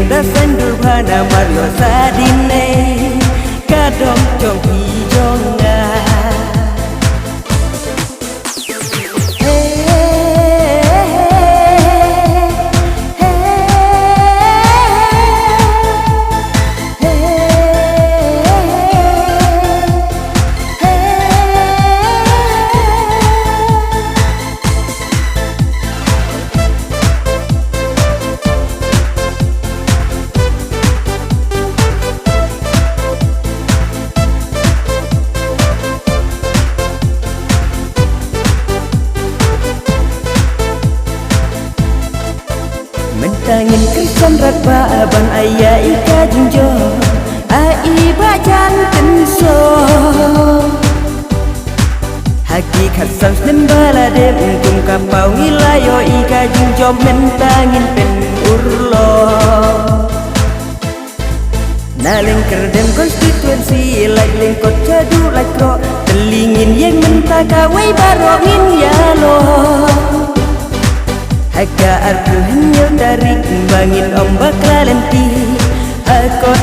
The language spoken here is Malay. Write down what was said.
da sendur bana Mario sadine kadong jong hijonga Mentangin kesamrat baban ayah ika jinjo ai bajan tenso hakikat sans nembala dem kum kapau ngilayo ika jinjo mentangin pen urlo na lyngkyrdem konstituensi like lingkot jadu like ro telingin yang mentaka wai barongin yalo Haka artu hanyar dari bangin ombak lalenti Akot